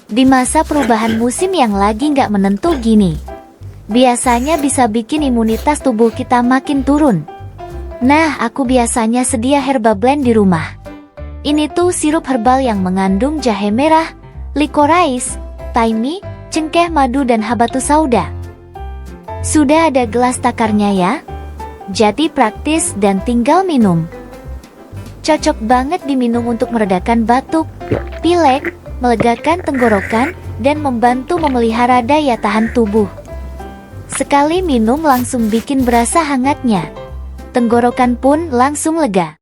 Di masa perubahan musim yang lagi nggak menentu gini, biasanya bisa bikin imunitas tubuh kita makin turun. Nah, aku biasanya sedia herba blend di rumah. Ini tuh sirup herbal yang mengandung jahe merah, licorice, thyme, cengkeh, madu, dan habatus sauda. Sudah ada gelas takarnya ya. Jadi praktis dan tinggal minum. Cocok banget diminum untuk meredakan batuk, pilek, melegakan tenggorokan, dan membantu memelihara daya tahan tubuh. Sekali minum langsung bikin berasa hangatnya. Tenggorokan pun langsung lega.